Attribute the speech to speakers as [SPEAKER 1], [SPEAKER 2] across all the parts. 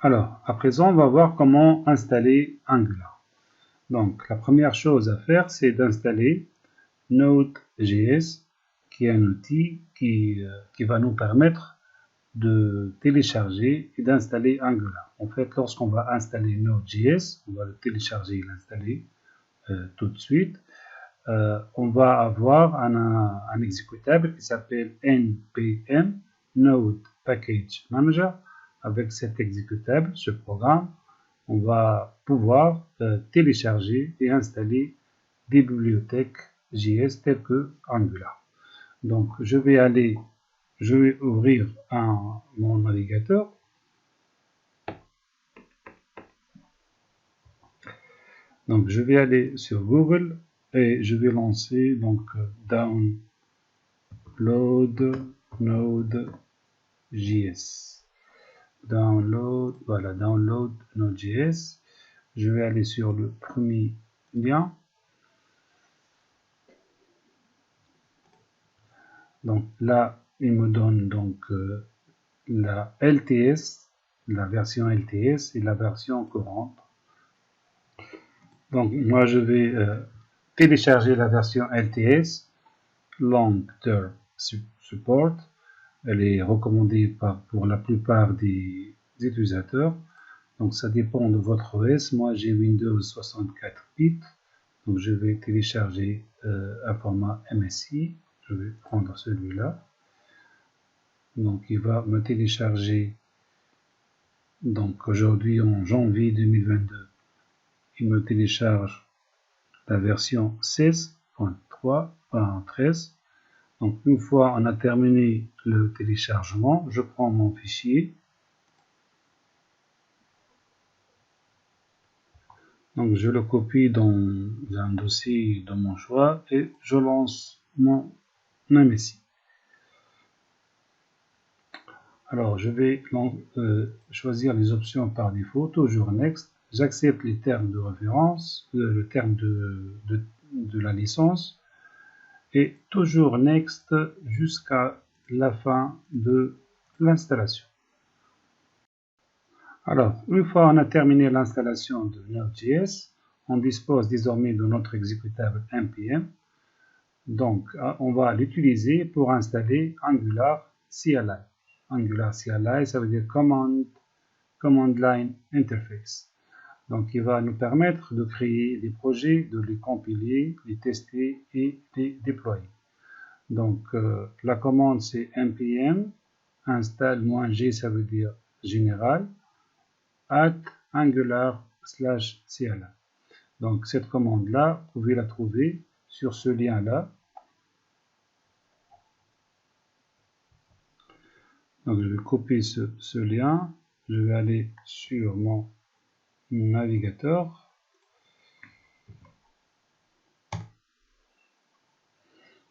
[SPEAKER 1] Alors, à présent, on va voir comment installer Angular. Donc, la première chose à faire, c'est d'installer Node.js, qui est un outil qui va nous permettre de télécharger et d'installer Angular. En fait, lorsqu'on va installer Node.js, on va le télécharger et l'installer tout de suite. On va avoir un exécutable qui s'appelle npm Node Package Manager. Avec cet exécutable, ce programme, on va pouvoir télécharger et installer des bibliothèques JS telles que Angular. Donc, je vais ouvrir mon navigateur. Donc, je vais aller sur Google et je vais lancer donc download Node.js. Download Node.js. Je vais aller sur le premier lien. Donc là, il me donne donc la LTS, la version LTS et la version courante. Donc moi, je vais télécharger la version LTS, Long Term Support. Elle est recommandée pour la plupart des utilisateurs. Donc ça dépend de votre OS. Moi, j'ai Windows 64 bits. Donc je vais télécharger un format MSI. Je vais prendre celui-là. Donc il va me télécharger. Donc aujourd'hui, en janvier 2022, il me télécharge la version 16.3.13. Donc une fois on a terminé le téléchargement, je prends mon fichier. Donc je le copie dans un dossier de mon choix et je lance mon MSI. Alors je vais choisir les options par défaut, toujours Next. J'accepte les termes de référence, le terme de la licence, et toujours Next jusqu'à la fin de l'installation. Alors, une fois on a terminé l'installation de Node.js, on dispose désormais de notre exécutable npm. Donc, on va l'utiliser pour installer Angular CLI. Angular CLI, ça veut dire Command Line Interface. Donc, il va nous permettre de créer des projets, de les compiler, les tester et les déployer. Donc, la commande, c'est npm install-g, ça veut dire général, @angular/cli. Donc, cette commande-là, vous pouvez la trouver sur ce lien-là. Donc, je vais copier ce lien. Je vais aller sur mon navigateur.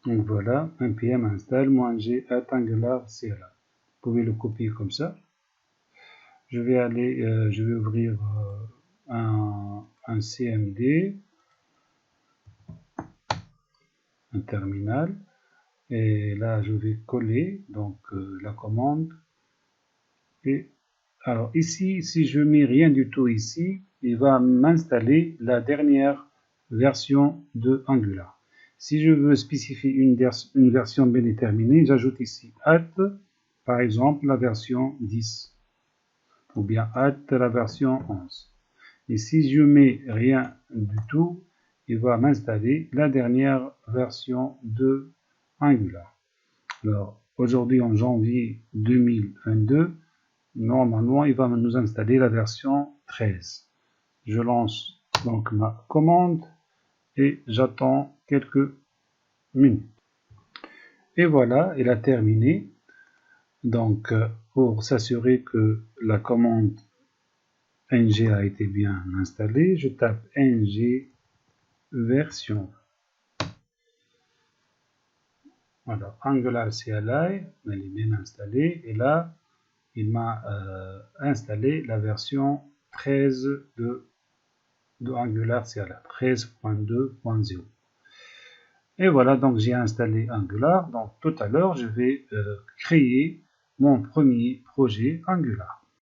[SPEAKER 1] Donc, voilà, npm install-g @angular/cli. Vous pouvez le copier comme ça. Je vais ouvrir un CMD, un terminal, et là je vais coller donc la commande. Et alors ici, si je mets rien du tout ici, il va m'installer la dernière version de Angular. Si je veux spécifier une version bien déterminée, j'ajoute ici par exemple la version 10. Ou bien la version 11. Et si je mets rien du tout, il va m'installer la dernière version de Angular. Alors, aujourd'hui en janvier 2022, normalement, il va nous installer la version 13. Je lance donc ma commande et j'attends quelques minutes. Et voilà, il a terminé. Donc, pour s'assurer que la commande ng a été bien installée, je tape ng version. Voilà, Angular CLI, elle est bien installée. Et là, il m'a installé la version 13 de Angular CLI, 13.2.0. Et voilà, donc j'ai installé Angular. Donc tout à l'heure, je vais créer mon premier projet Angular.